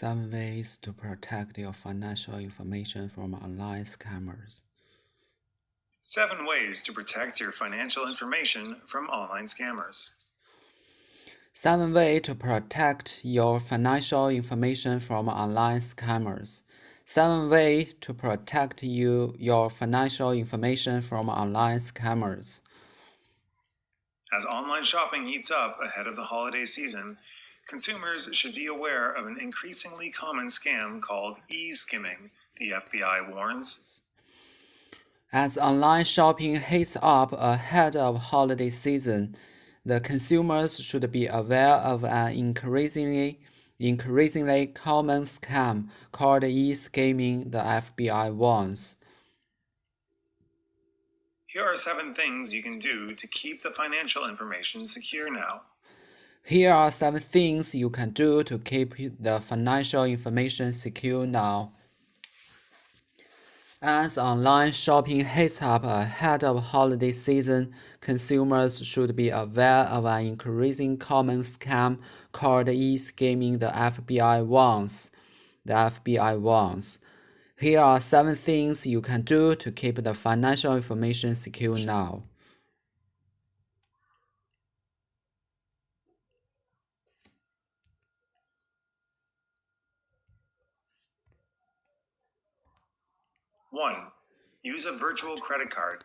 7 ways to protect your financial information from online scammers. 7 ways to protect your financial information from online scammers. 7 ways to protect your financial information from online scammers. 7 ways to protect your financial information from online scammers. As online shopping heats up ahead of the holiday season, consumers should be aware of an increasingly common scam called e-skimming, the FBI warns. As online shopping heats up ahead of holiday season, the consumers should be aware of an increasingly common scam called e-skimming, the FBI warns. Here are 7 things you can do to keep the financial information secure now. Here are 7 things you can do to keep the financial information secure now. As online shopping heats up ahead of holiday season, consumers should be aware of an increasing common scam called e-skimming, the FBI warns. The FBI warns. Here are 7 things you can do to keep the financial information secure now. One, use a virtual credit card.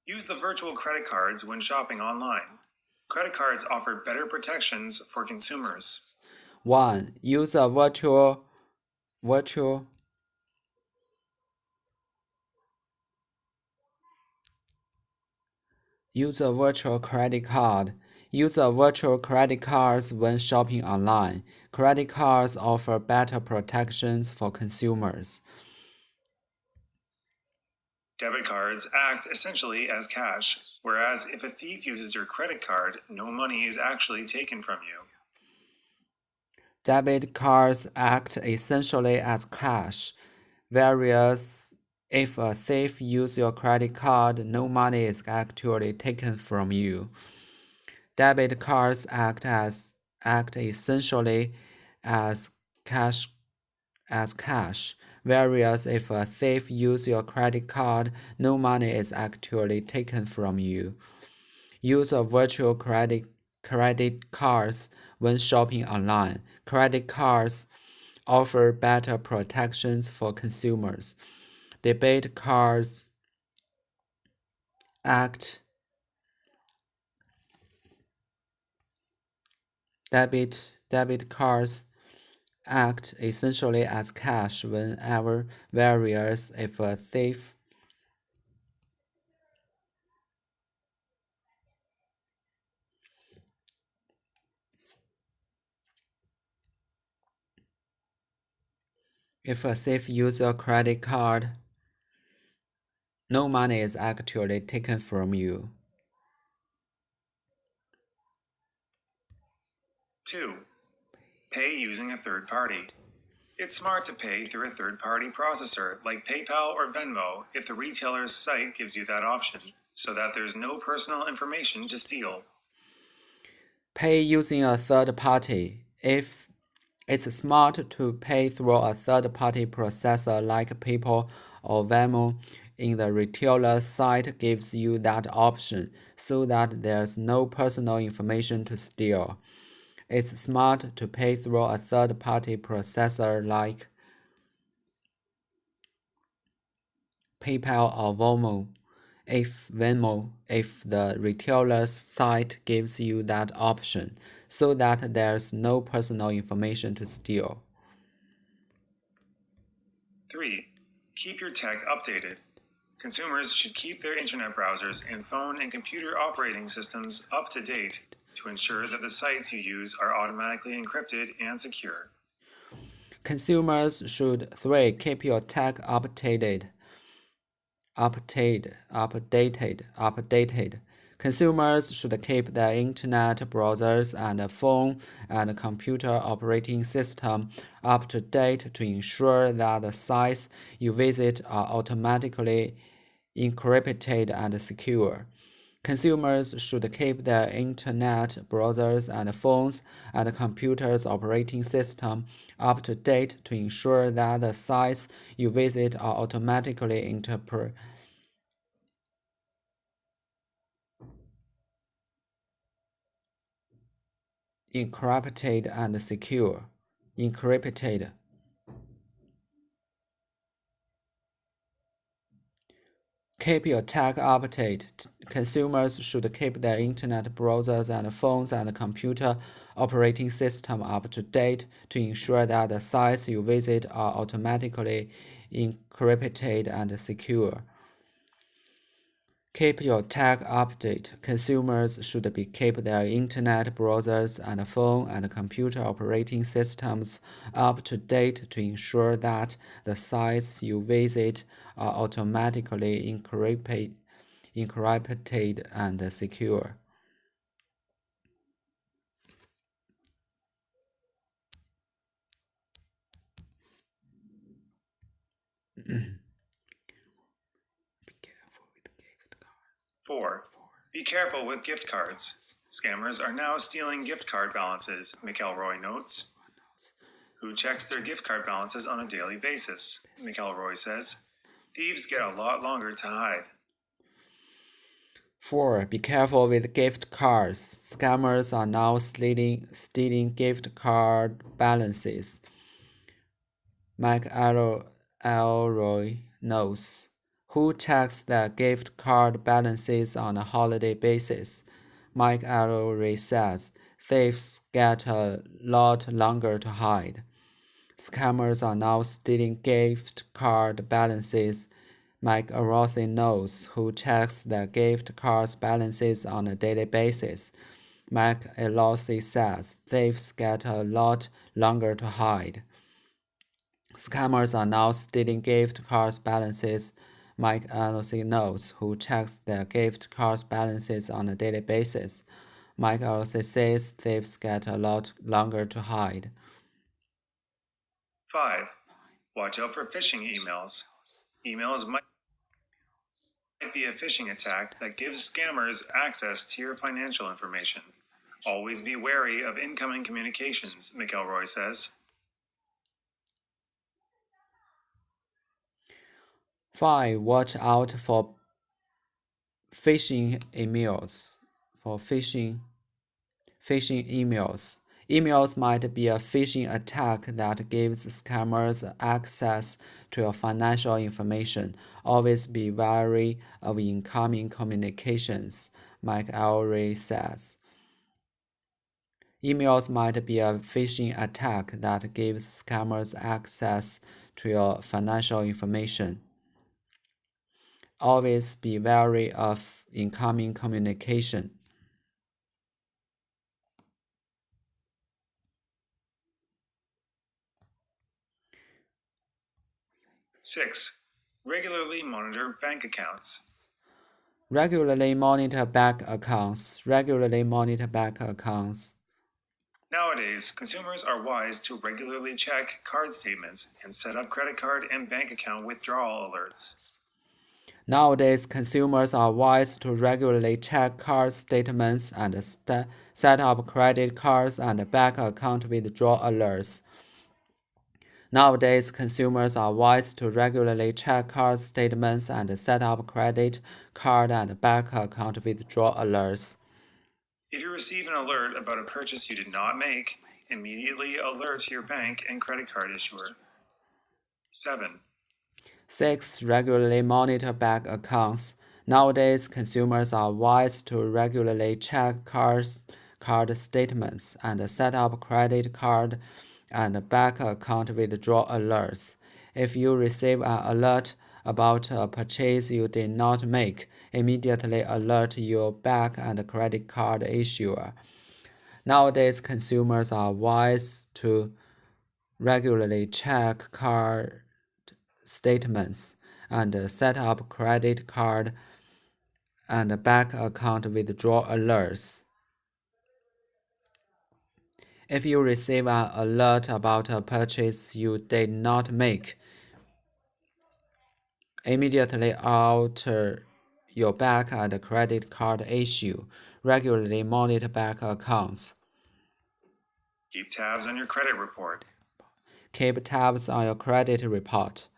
Use the virtual credit cards when shopping online. Credit cards offer better protections for consumers. 1. Use a virtual Use a virtual credit card. Use a virtual credit cards when shopping online. Credit cards offer better protections for consumers. Debit cards act essentially as cash, whereas if a thief uses your credit card, no money is actually taken from you. Debit cards act essentially as cash, whereas if a thief uses your credit card, no money is actually taken from you. Debit cards act essentially as cash whereas if a thief uses your credit card, no money is actually taken from you. Use of virtual credit cards when shopping online. Credit cards offer better protections for consumers. Debit cards act debit cards act essentially as cash whenever, whereas if a thief uses your credit card, no money is actually taken from you. 2. Pay using a third party. It's smart to pay through a third-party processor like PayPal or Venmo if the retailer's site gives you that option, so that there's no personal information to steal. Pay using a third party. If it's smart to pay through a third-party processor like PayPal or Venmo, in the retailer's site gives you that option, so that there's no personal information to steal. It's smart to pay through a third-party processor like PayPal or Venmo if the retailer's site gives you that option, so that there's no personal information to steal. 3. Keep your tech updated. Consumers should keep their internet browsers and phone and computer operating systems up to date to ensure that the sites you use are automatically encrypted and secure. Consumers should 3. Keep your tech updated. Consumers should keep their internet browsers and phone and computer operating system up to date to ensure that the sites you visit are automatically encrypted and secure. Consumers should keep their internet browsers and phones and computers operating system up to date to ensure that the sites you visit are automatically encrypted and secure. Encrypted. Keep your tech updated. Consumers should keep their internet browsers and phones and computer operating system up to date to ensure that the sites you visit are automatically encrypted and secure. Keep your tech updated. Consumers should keep their internet browsers and phone and computer operating systems up to date to ensure that the sites you visit are automatically encrypted and secure. Be careful with gift cards. 4. Be careful with gift cards. Scammers are now stealing gift card balances, McElroy notes. Who checks their gift card balances on a daily basis? McElroy says. Thieves get a lot longer to hide. 4. Be careful with gift cards. Scammers are now stealing gift card balances. McElroy knows. Who checks their gift card balances on a holiday basis? McElroy says. Thieves get a lot longer to hide. Scammers are now stealing gift card balances. McElroy knows. Who checks their gift cards balances on a daily basis? McElroy says. Thieves get a lot longer to hide. Scammers are now stealing gift cards balances. McElroy knows. Who checks their gift cards balances on a daily basis? McElroy says thieves get a lot longer to hide. 5. Watch out for phishing emails. Emails might be a phishing attack that gives scammers access to your financial information. Always be wary of incoming communications, McElroy says. 5. Watch out for phishing emails. Phishing emails. Emails might be a phishing attack that gives scammers access to your financial information. Always be wary of incoming communications, McElroy says. Emails might be a phishing attack that gives scammers access to your financial information. Always be wary of incoming communication. 6. Regularly monitor bank accounts. Regularly monitor bank accounts. Regularly monitor bank accounts. Nowadays, consumers are wise to regularly check card statements and set up credit card and bank account withdrawal alerts. Nowadays, consumers are wise to regularly check card statements and set up credit cards and bank account withdrawal alerts. Nowadays, consumers are wise to regularly check card statements and set up credit card and bank account withdrawal alerts. If you receive an alert about a purchase you did not make, immediately alert your bank and credit card issuer. 7. 6. Regularly monitor bank accounts. Nowadays, consumers are wise to regularly check card statements and set up credit card and bank account withdrawal alerts. If you receive an alert about a purchase you did not make, immediately alert your bank and credit card issuer. Nowadays, consumers are wise to regularly check card statements and set up credit card and bank account withdrawal alerts. If you receive an alert about a purchase you did not make, immediately alert your bank and credit card issue. Regularly monitor bank accounts. Keep tabs on your credit report. Keep tabs on your credit report.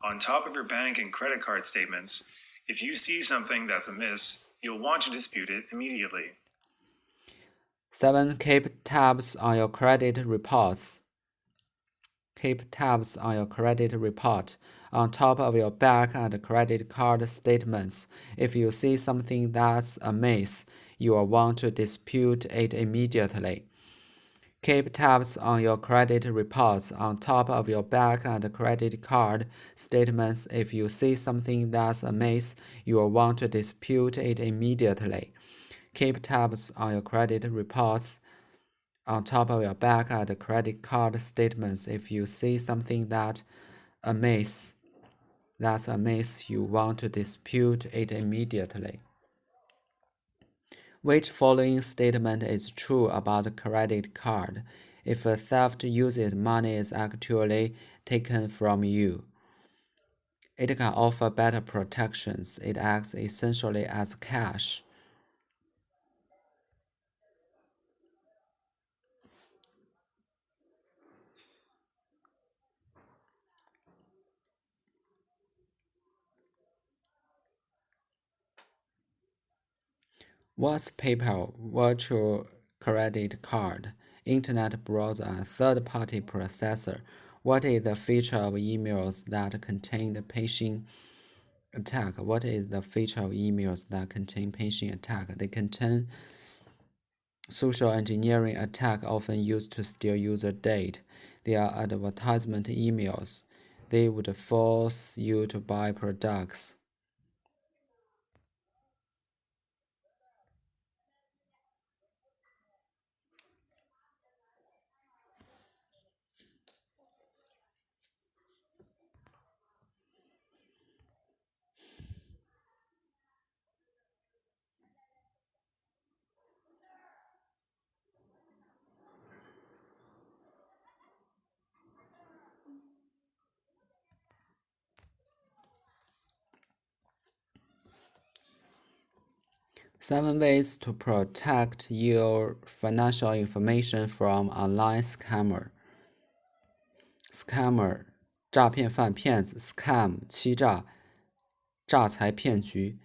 On top of your bank and credit card statements, if you see something that's amiss, you'll want to dispute it immediately. 7. Keep tabs on your credit reports. Keep tabs on your credit report on top of your bank and credit card statements. If you see something that's amiss, you will want to dispute it immediately. Keep tabs on your credit reports on top of your bank and credit card statements. If you see something that's amiss, you will want to dispute it immediately. Keep tabs on your credit reports on top of your bank and credit card statements. If you see something that's amiss, you want to dispute it immediately. Which following statement is true about a credit card? If a theft uses money is actually taken from you, it can offer better protections. It acts essentially as cash. What's PayPal virtual credit card, internet browser, and third-party processor? What is the feature of emails that contain the phishing attack? What is the feature of emails that contain phishing attack? They contain social engineering attack often used to steal user data. They are advertisement emails. They would force you to buy products. Seven ways to protect your financial information from online scammer. Scammer 诈骗犯骗子 scam 欺诈诈财骗局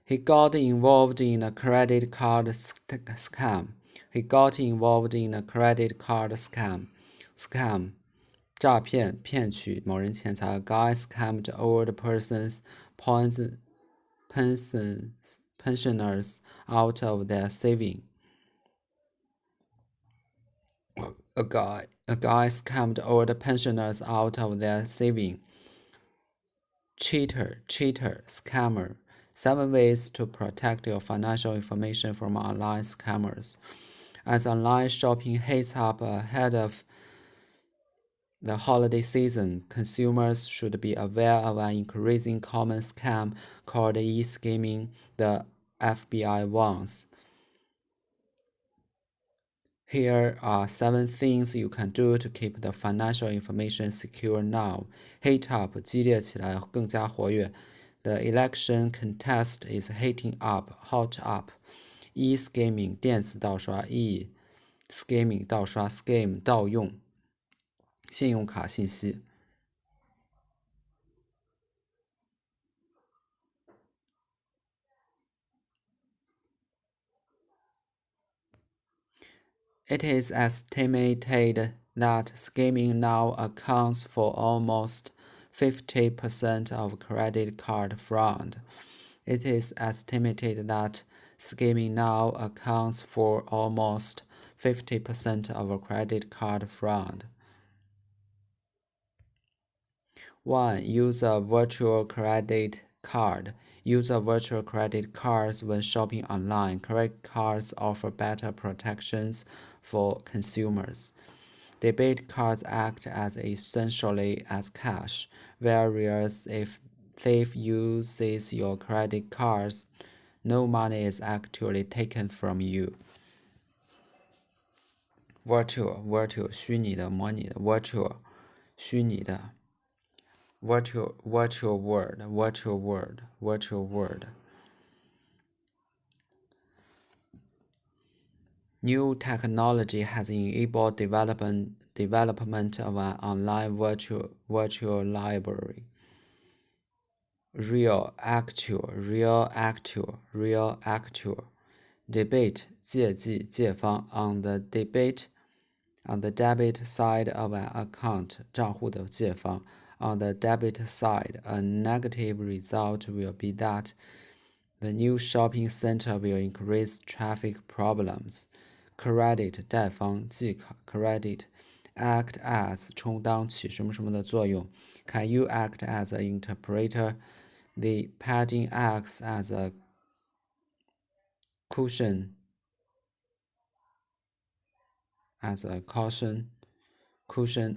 He got involved in a credit card scam. He got involved in a credit card scam. Scam 诈骗骗取某人钱财 A guy scammed old pensioners out of their saving. A guy scammed old pensioners out of their saving. Cheater, scammer. 7 ways to protect your financial information from online scammers. As online shopping heats up ahead of the holiday season, consumers should be aware of an increasing common scam called e-skimming, the FBI warns. Here are 7 things you can do to keep the financial information secure now. Heat up 激烈起来，更加活跃。The election contest is heating up, hot up. E-skimming 电子盗刷 skimming 盗刷 scam 盗用信用卡信息。It is estimated that skimming now accounts for almost 50% of credit card fraud. It is estimated that skimming now accounts for almost 50% of credit card fraud. 1. Use a virtual credit card. Use a virtual credit cards when shopping online. Credit cards offer better protections for consumers. Debit cards act as essentially as cash, whereas if thief uses your credit cards, no money is actually taken from you. Virtual 虚拟的模拟的 virtual 虚拟的 virtual world New technology has enabled development of an online virtual library. Real actual debate 借记借方 on the debit side of an account 账户的借方 on the debit side, a negative result will be that the new shopping center will increase traffic problems. Credit 贷方即 credit act as 充当起什么什么的作用。Can you act as an interpreter? The padding acts as a caution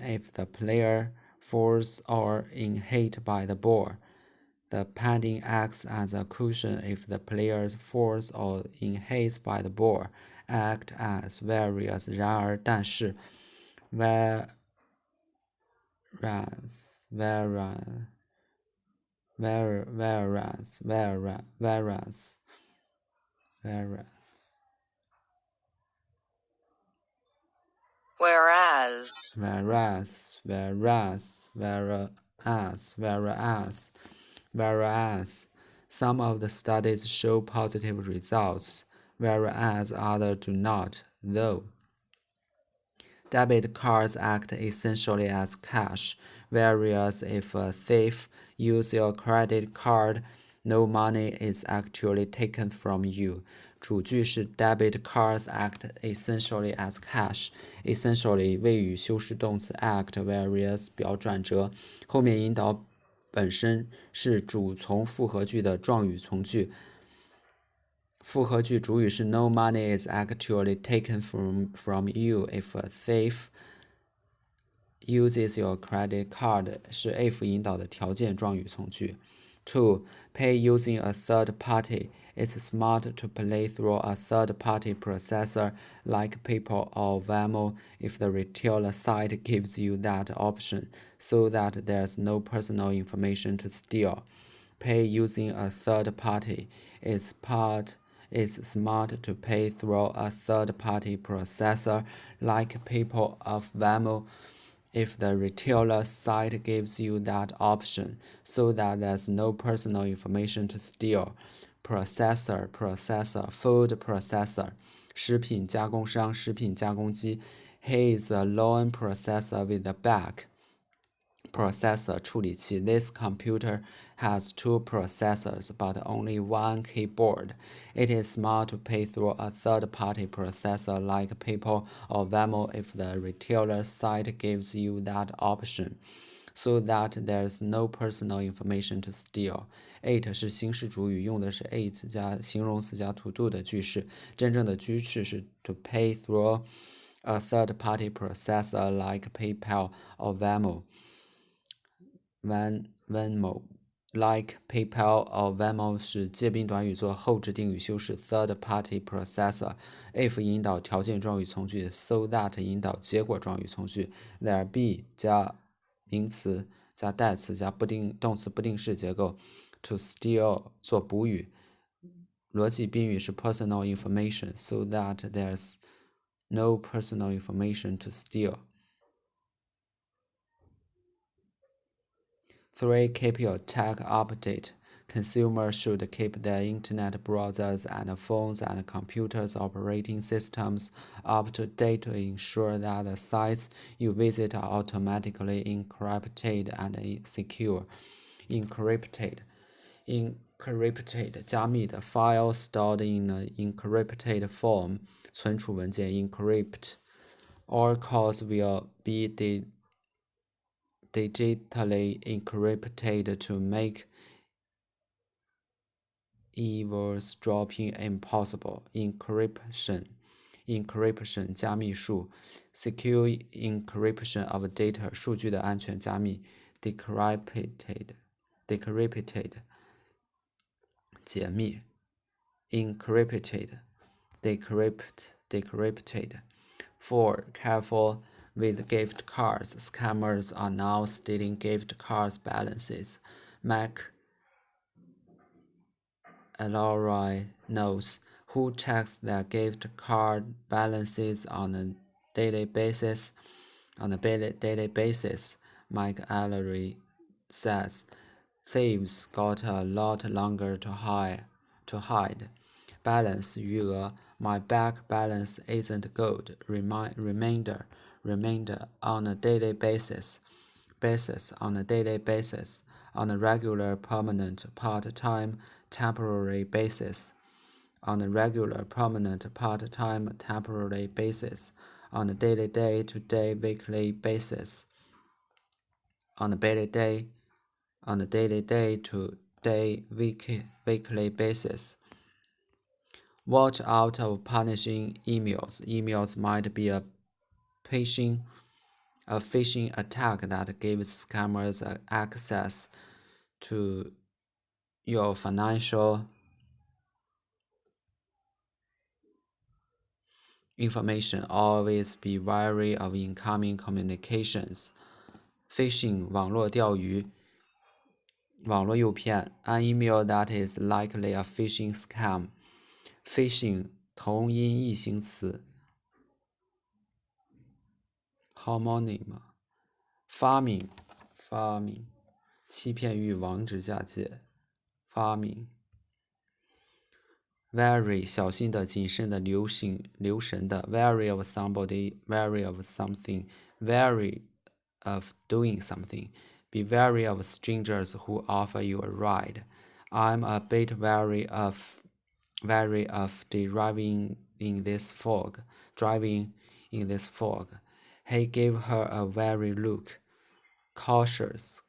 if the player falls or is hit by the ball. The padding acts as a cushion if the player falls or is hit by the ball. Act as various 然而但是 whereas some of the studies show positive results, whereas others do not, though. Debit cards act essentially as cash, whereas if a thief uses your credit card, no money is actually taken from you. 主句是 debit cards act essentially as cash. Essentially 谓语修饰动词 act whereas 表转折，后面引导本身是主从复合句的状语从句。复合句主语是 no money is actually taken from you if a thief uses your credit card 是 if 引导的条件状语从句。2. Pay using a third party. It's smart to pay through a third-party processor like PayPal or Venmo if the retailer site gives you that option, so that there's no personal information to steal. Pay using a third party. It's smart to pay through a third-party processor like PayPal or Venmo if the retailer site gives you that option, so that there's no personal information to steal. Processor, food processor, 食品加工商，食品加工机。He is a loan processor with a bag. Processor 处理器 This computer has two processors but only one keyboard. It is smart to pay through a third-party processor like PayPal or Venmo if the retailer site gives you that option, so that there's no personal information to steal. It 是形式主语，用的是 it 加形容词加 to do 的句式，真正的句式是 to pay through a third-party processor like PayPal or Venmo. Like PayPal or Venmo 是介宾短语做后置定语修饰 third-party processor. If 引导条件状语从句 so that 引导结果状语从句 there be 加名词加代词加动词不定式结构 to steal 做补语，逻辑宾语是 personal information, so that there's no personal information to steal. 3. Keep your tech update. Consumers should keep their internet browsers and phones and computers operating systems up to date to ensure that the sites you visit are automatically encrypted and secure. Encrypted 加密的 file stored in an encrypted form 存储文件 encrypt. All calls will be digitally encrypted to make eavesdropping impossible. Encryption 加密数 secure encryption of data 数据的安全加密 decrypted 解密 encrypted decrypted. 4. Careful with gift cards. Scammers are now stealing gift cards balances. McElroy knows who checks their gift card balances on a daily basis. Mike Allery says, thieves got a lot longer to hide. Balance 余额 My bank balance isn't good. Remainder on a daily basis. On a daily basis. On a regular, permanent, part-time, temporary basis. On a regular, permanent, part-time, temporary basis. On a daily, day-to-day, weekly basis. On a daily, day-to-day, weekly basis. Watch out of punishing emails. Emails might be a phishing attack that gives scammers access to your financial information. Always be wary of incoming communications. Phishing 网络钓鱼，网络诱骗。An email that is likely a phishing scam. Phishing 同音异形词。Homonym 发明，欺骗与网址假借，发明。Wary 小心的、谨慎的、留神的。Wary of somebody, wary of something, wary of doing something. Be wary of strangers who offer you a ride. I'm a bit wary of driving in this fog. He gave her a wary look. Cautious.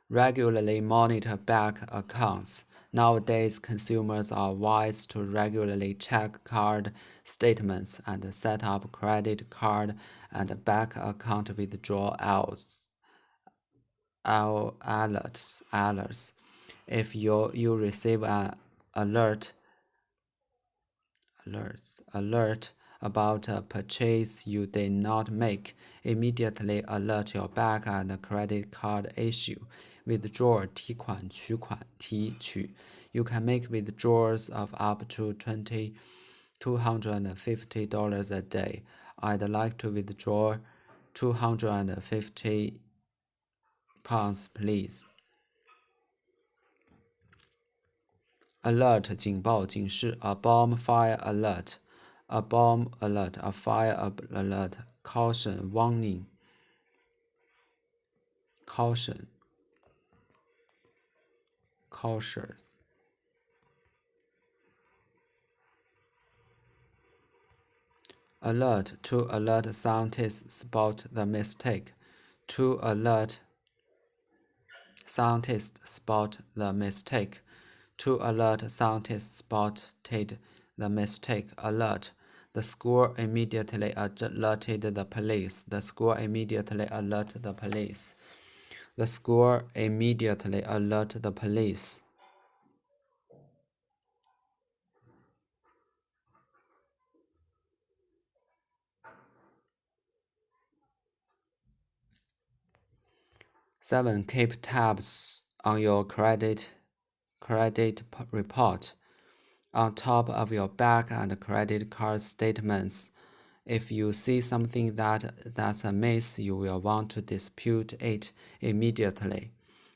Regularly monitor bank accounts. Nowadays, consumers are wise to regularly check card statements and set up credit card and bank account withdrawal alerts. If you receive an alert about a purchase you did not make, immediately alert your bank and credit card issue. Withdraw 提款取款提取 You can make withdrawals of up to $250 a day. I'd like to withdraw £250, please. Alert 警报警示 A bomb fire alert. A bomb alert, a fire alert, caution, warning. Cautious. Alert, to alert scientists spot the mistake. To alert scientists spot the mistake. To alert scientists spotted the mistake. Alert. The school immediately alerted the police. The school immediately alerted the police. The school immediately alerted the police. Seven. Keep tabs on your credit report on top of your bank and credit card statements. If you see something that's amiss, you will want to dispute it immediately.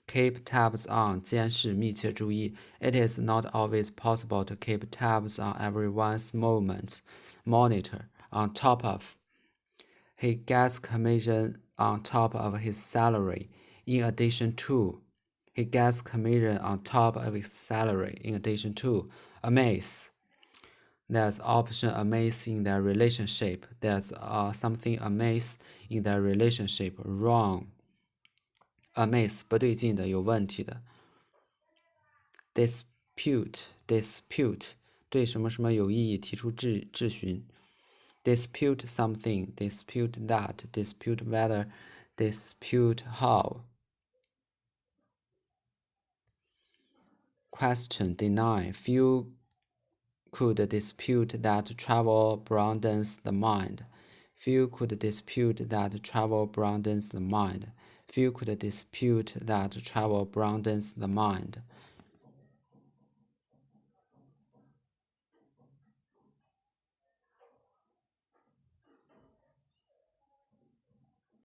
Keep tabs on 监视密切注意 It is not always possible to keep tabs on everyone's movements. Monitor on top of. He gets commission on top of his salary. In addition to. He gets commission on top of his salary. In addition to. Amaze. There's option amiss in their relationship. There's something amiss in their relationship. Wrong. Amiss 不对劲的，有问题的。Dispute 对什么什么有异议提出质询。Dispute something, dispute that, dispute whether, dispute how. Question, deny. Few could dispute that travel broadens the mind. Few could dispute that travel broadens the mind. Few could dispute that travel broadens the mind.